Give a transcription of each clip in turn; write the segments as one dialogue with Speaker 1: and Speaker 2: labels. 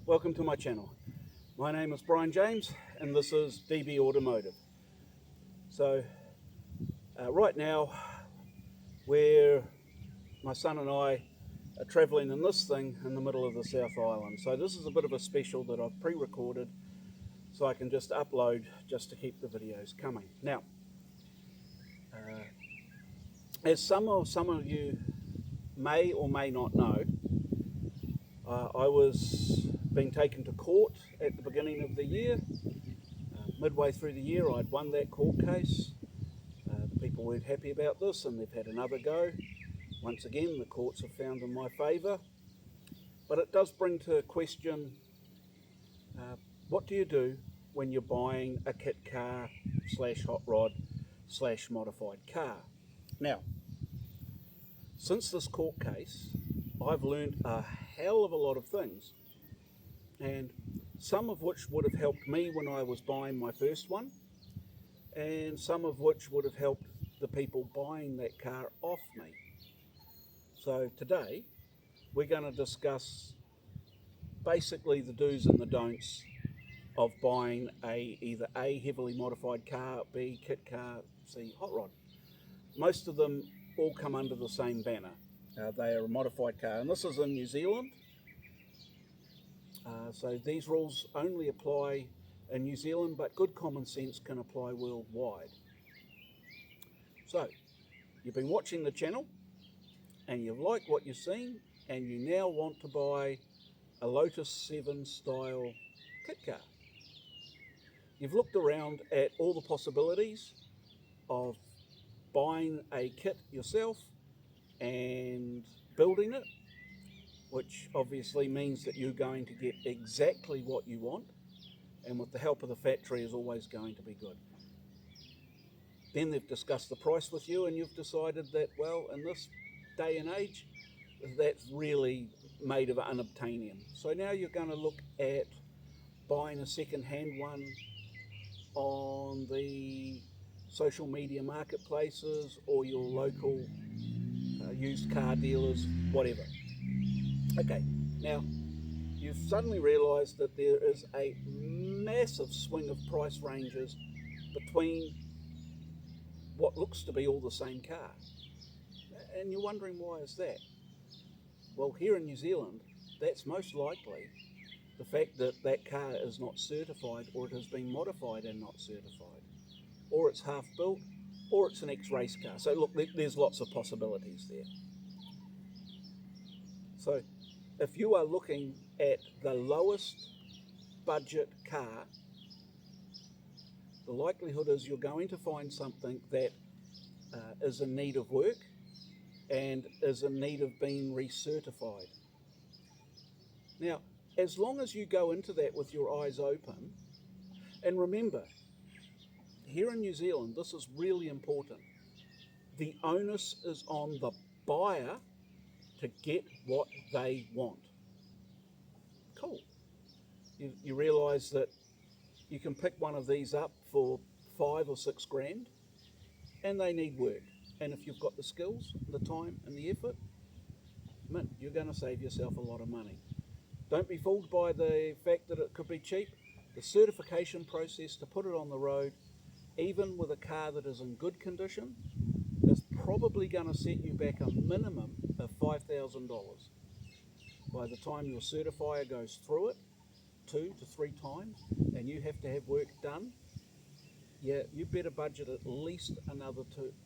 Speaker 1: Welcome to my channel. My name is Brian James and this is DB Automotive. So right now my son and I are travelling in this thing in the middle of the South Island. So this is a bit of a special that I've pre-recorded so I can just upload just to keep the videos coming. Now, as some of you may or may not know, I was being taken to court at the beginning of the year. Midway through the year, I'd won that court case. The people weren't happy about this and they've had another go. Once again, the courts have found in my favour. But it does bring to question, what do you do when you're buying a kit car / hot rod / modified car? Now, since this court case, I've learned a hell of a lot of things, and some of which would have helped me when I was buying my first one, and some of which would have helped the people buying that car off me. So today we're going to discuss basically the do's and the don'ts of buying either A, heavily modified car, B, kit car, C, hot rod. Most of them all come under the same banner. They are a modified car, and this is in New Zealand. So these rules only apply in New Zealand, but good common sense can apply worldwide. So you've been watching the channel and you like what you've seen, and you now want to buy a Lotus 7 style kit car. You've looked around at all the possibilities of buying a kit yourself and building it, which obviously means that you're going to get exactly what you want, and with the help of the factory is always going to be good. Then they've discussed the price with you and you've decided that, well, in this day and age, that's really made of unobtainium. So now you're going to look at buying a second-hand one on the social media marketplaces or your local used car dealers, whatever. Okay, now you've suddenly realised that there is a massive swing of price ranges between what looks to be all the same car. And you're wondering, why is that? Well, here in New Zealand, that's most likely the fact that that car is not certified, or it has been modified and not certified, or it's half built, or it's an ex-race car. So look, there's lots of possibilities there. So if you are looking at the lowest budget car, the likelihood is you're going to find something that is in need of work and is in need of being recertified. Now, as long as you go into that with your eyes open, and remember, here in New Zealand, this is really important, the onus is on the buyer to get what they want. Cool. You realise that you can pick one of these up for 5 or 6 grand, and they need work. And if you've got the skills, the time and the effort, you're going to save yourself a lot of money. Don't be fooled by the fact that it could be cheap. The certification process to put it on the road, even with a car that is in good condition, is probably going to set you back a minimum of $5,000. By the time your certifier goes through it 2 to 3 times and you have to have work done, yeah, you better budget at least another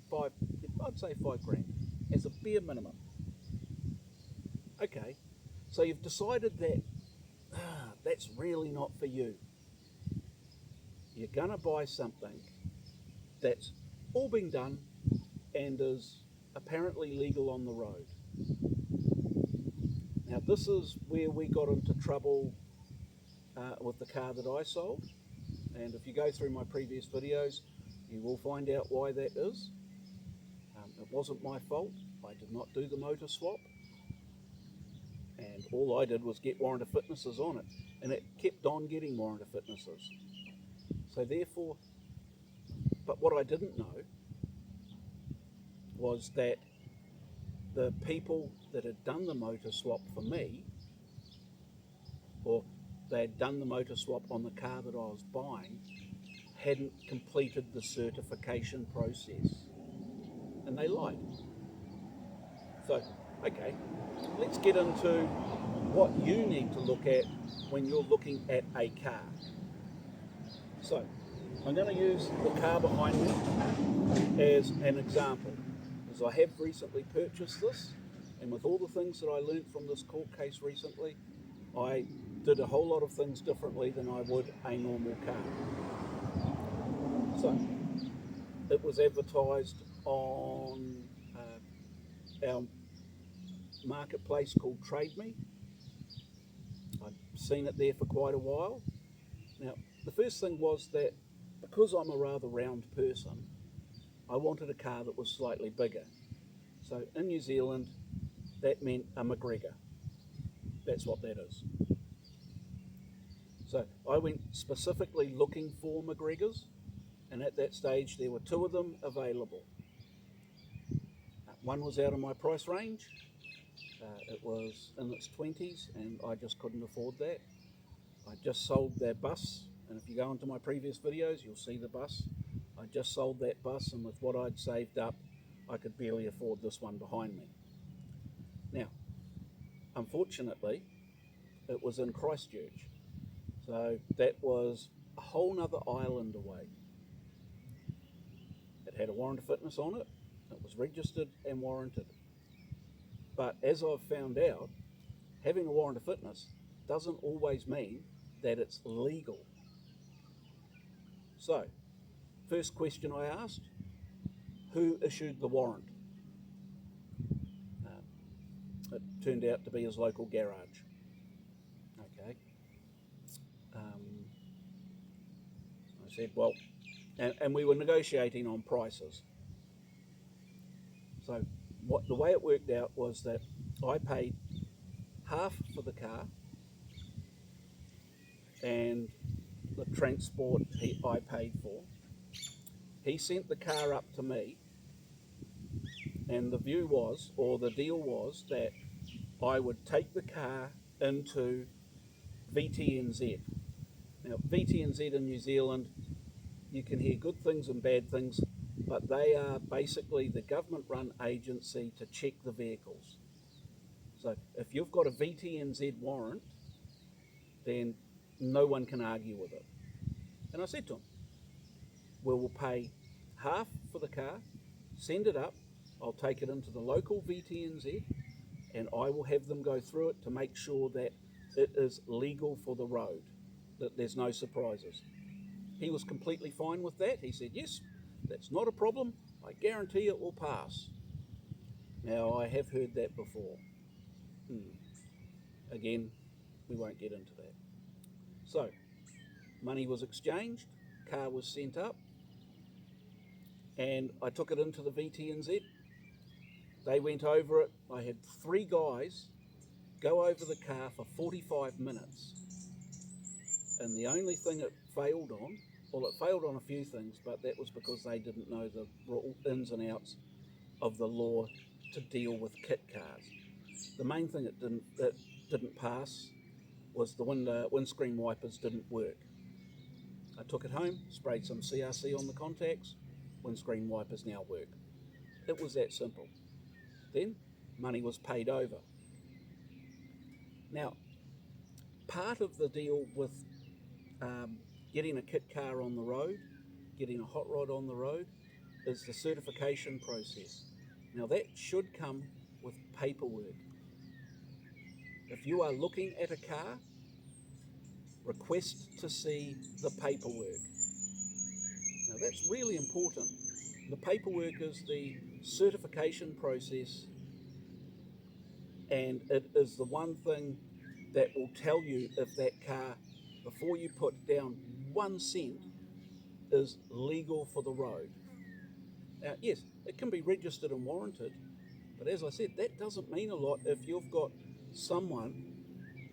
Speaker 1: 5 grand as a bare minimum. Okay, so you've decided that that's really not for you. You're going to buy something that's all been done and is apparently legal on the road. Now this is where we got into trouble with the car that I sold, and if you go through my previous videos you will find out why that is. It wasn't my fault. I did not do the motor swap, and all I did was get warrant of fitnesses on it, and it kept on getting warrant of fitnesses. So therefore, but what I didn't know was that the people that had done the motor swap for me, or they had done the motor swap on the car that I was buying, hadn't completed the certification process, and they lied. So, okay, let's get into what you need to look at when you're looking at a car. So, I'm going to use the car behind me as an example, as I have recently purchased this, and with all the things that I learned from this court case recently, I did a whole lot of things differently than I would a normal car. So, it was advertised on our marketplace called Trade Me. I'd seen it there for quite a while. Now, the first thing was that because I'm a rather round person, I wanted a car that was slightly bigger. So in New Zealand, that meant a McGregor. That's what that is. So I went specifically looking for McGregors, and at that stage there were 2 of them available. One was out of my price range. It was in its 20s, and I just couldn't afford that. I just sold that bus, and if you go into my previous videos, you'll see the bus. I just sold that bus, and with what I'd saved up, I could barely afford this one behind me. Now, unfortunately, it was in Christchurch, so that was a whole nother island away. It had a warrant of fitness on it. It was registered and warranted. But as I've found out, having a warrant of fitness doesn't always mean that it's legal. So, first question I asked, who issued the warrant? It turned out to be his local garage. Okay. I said, well, and we were negotiating on prices. So the way it worked out was that I paid half for the car, and the transport I paid for. He sent the car up to me, and the deal was that I would take the car into VTNZ. Now, VTNZ in New Zealand, you can hear good things and bad things, but they are basically the government-run agency to check the vehicles. So if you've got a VTNZ warrant, then no one can argue with it. And I said to him, we will pay half for the car, send it up, I'll take it into the local VTNZ, and I will have them go through it to make sure that it is legal for the road, that there's no surprises. He was completely fine with that. He said, yes, that's not a problem. I guarantee it will pass. Now, I have heard that before. Again, we won't get into that. So, money was exchanged, car was sent up, and I took it into the VTNZ. They went over it. I had 3 guys go over the car for 45 minutes. And the only thing it failed on, well, it failed on a few things, but that was because they didn't know the ins and outs of the law to deal with kit cars. The main thing it didn't pass was the windscreen wipers didn't work. I took it home, sprayed some CRC on the contacts, windscreen wipers now work. It was that simple. Then money was paid over. Now, part of the deal with getting a kit car on the road, getting a hot rod on the road, is the certification process. Now that should come with paperwork. If you are looking at a car, request to see the paperwork. Now that's really important. The paperwork is the certification process, and it is the one thing that will tell you if that car, before you put down 1 cent, is legal for the road. Now, yes, it can be registered and warranted, but as I said, that doesn't mean a lot if you've got someone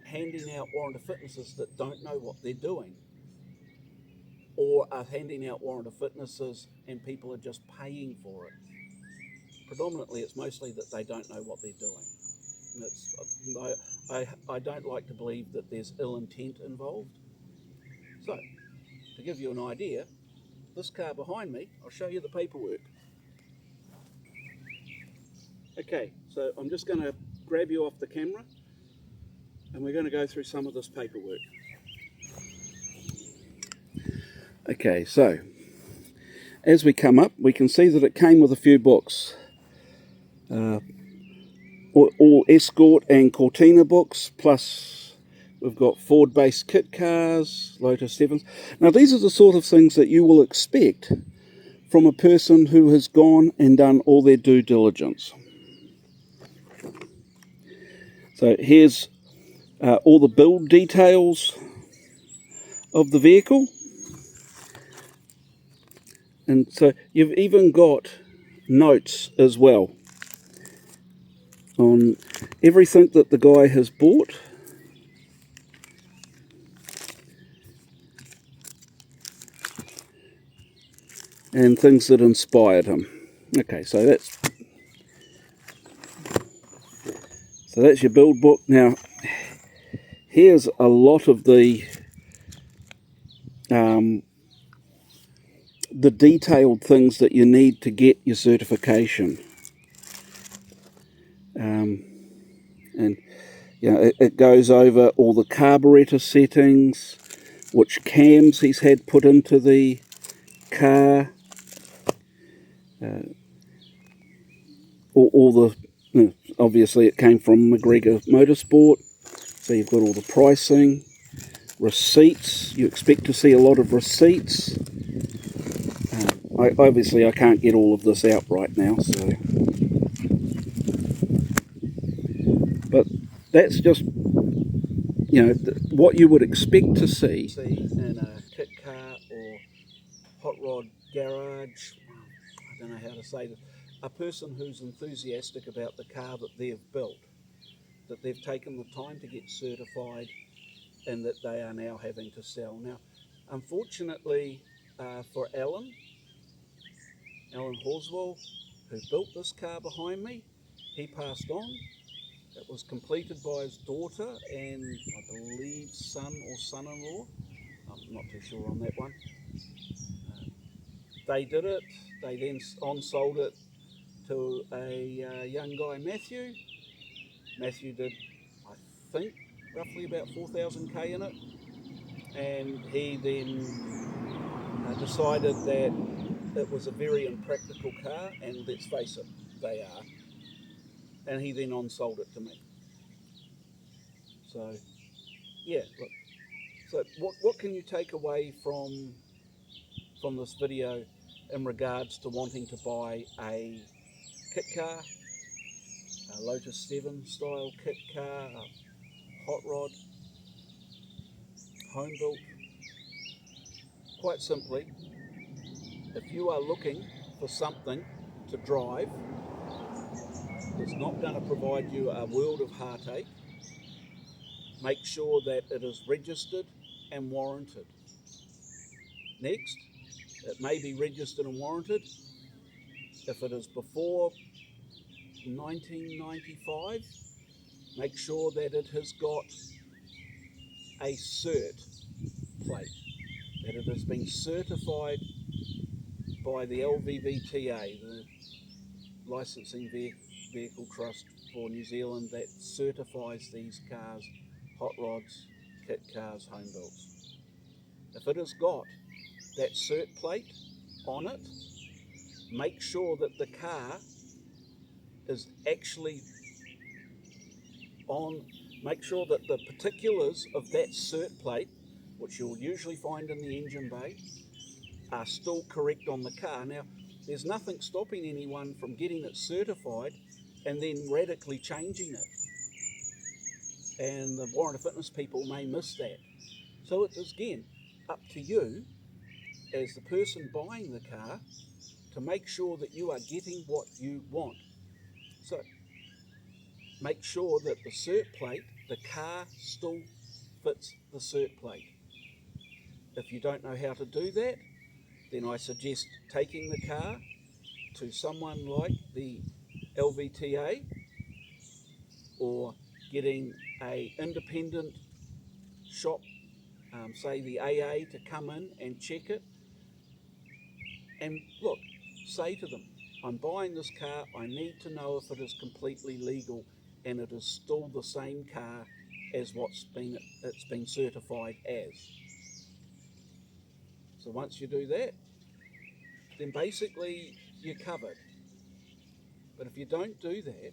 Speaker 1: handing out warrant of fitnesses that don't know what they're doing, or are handing out warrant of fitnesses and people are just paying for it. Predominantly, it's mostly that they don't know what they're doing. I don't like to believe that there's ill intent involved. So, to give you an idea, this car behind me, I'll show you the paperwork. Okay, so I'm just going to grab you off the camera and we're going to go through some of this paperwork. Okay, so as we come up, we can see that it came with a few books. All Escort and Cortina books, plus we've got Ford-based kit cars, Lotus 7s. Now these are the sort of things that you will expect from a person who has gone and done all their due diligence. So here's all the build details of the vehicle. And so you've even got notes as well on everything that the guy has bought. And things that inspired him. Okay, so that's your build book. Now, here's a lot of the detailed things that you need to get your certification. And you know, it goes over all the carburetor settings, which cams he's had put into the car, all the, you know, obviously it came from McGregor Motorsport, so you've got all the pricing, receipts. You expect to see a lot of receipts. Obviously I can't get all of this out right now, so, but that's just, you know, what you would expect to see in a kit car or hot rod garage. I don't know how to say this. A person who's enthusiastic about the car that they've built, that they've taken the time to get certified, and that they are now having to sell. Now, unfortunately for Alan Horswell, who built this car behind me, he passed on. It was completed by his daughter and I believe son or son-in-law. I'm not too sure on that one. They did it. They then on-sold it to a young guy, Matthew. Matthew did, I think, roughly about 4,000k in it. And he then decided that it was a very impractical car, and let's face it, they are. And he then on-sold it to me. So, yeah, look. So what can you take away from this video in regards to wanting to buy a kit car, a Lotus 7 style kit car, a hot rod, home built? Quite simply, if you are looking for something to drive that's not going to provide you a world of heartache, make sure that it is registered and warranted. Next, it may be registered and warranted. If it is before 1995, make sure that it has got a cert plate, that it has been certified by the LVVTA, the Licensing Vehicle Trust for New Zealand, that certifies these cars, hot rods, kit cars, home builds. If it has got that cert plate on it, make sure that the car is actually on, make sure that the particulars of that cert plate, which you'll usually find in the engine bay, are still correct on the car. Now, there's nothing stopping anyone from getting it certified and then radically changing it. And the warrant of fitness people may miss that. So it is, again, up to you as the person buying the car to make sure that you are getting what you want. So make sure that the cert plate, the car still fits the cert plate. If you don't know how to do that, then I suggest taking the car to someone like the LVTA or getting a independent shop, say the AA, to come in and check it. And look, say to them, I'm buying this car, I need to know if it is completely legal and it is still the same car as it's been certified as. So once you do that, then basically you're covered. But if you don't do that,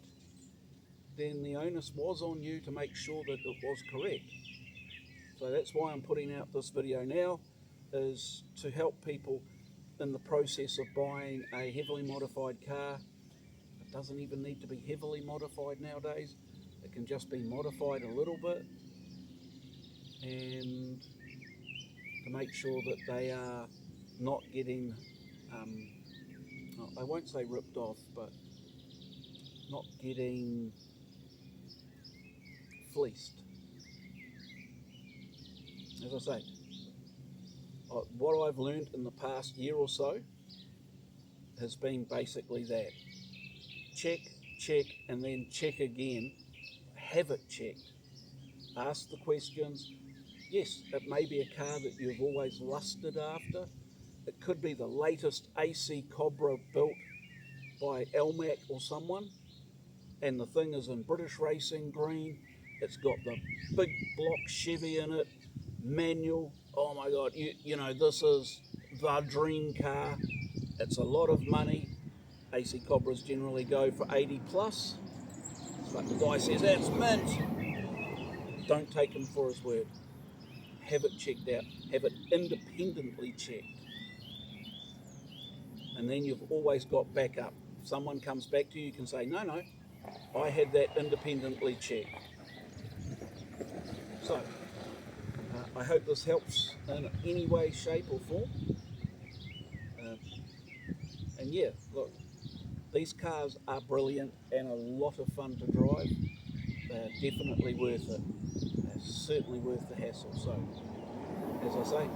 Speaker 1: then the onus was on you to make sure that it was correct. So that's why I'm putting out this video now, is to help people in the process of buying a heavily modified car. It doesn't even need to be heavily modified nowadays. It can just be modified a little bit, and to make sure that they are not getting, I won't say ripped off, but not getting fleeced. As I say, what I've learned in the past year or so has been basically that. Check, check, and then check again. Have it checked. Ask the questions. Yes, it may be a car that you've always lusted after. It could be the latest AC Cobra built by Elmac or someone, and the thing is in British racing green. It's got the big block Chevy in it, manual. Oh my God, you know, this is the dream car. It's a lot of money. AC Cobras generally go for 80 plus, but the guy says that's mint. Don't take him for his word. Have it checked out. Have it independently checked. And then you've always got backup. If someone comes back to you, you can say, no, I had that independently checked. So, I hope this helps in any way, shape or form. And yeah, look, these cars are brilliant and a lot of fun to drive. They're definitely worth it. They're certainly worth the hassle. So, as I say,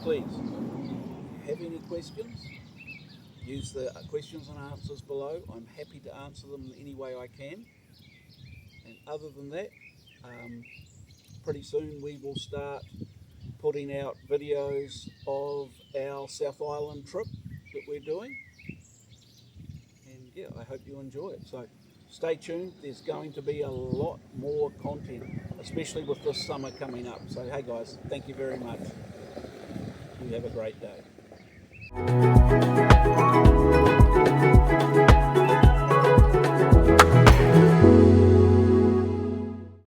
Speaker 1: please, if you have any questions, use the questions and answers below. I'm happy to answer them in any way I can. And other than that, pretty soon we will start putting out videos of our South Island trip that we're doing. And yeah, I hope you enjoy it. So stay tuned. There's going to be a lot more content, especially with this summer coming up. So hey guys, thank you very much. You have a great day.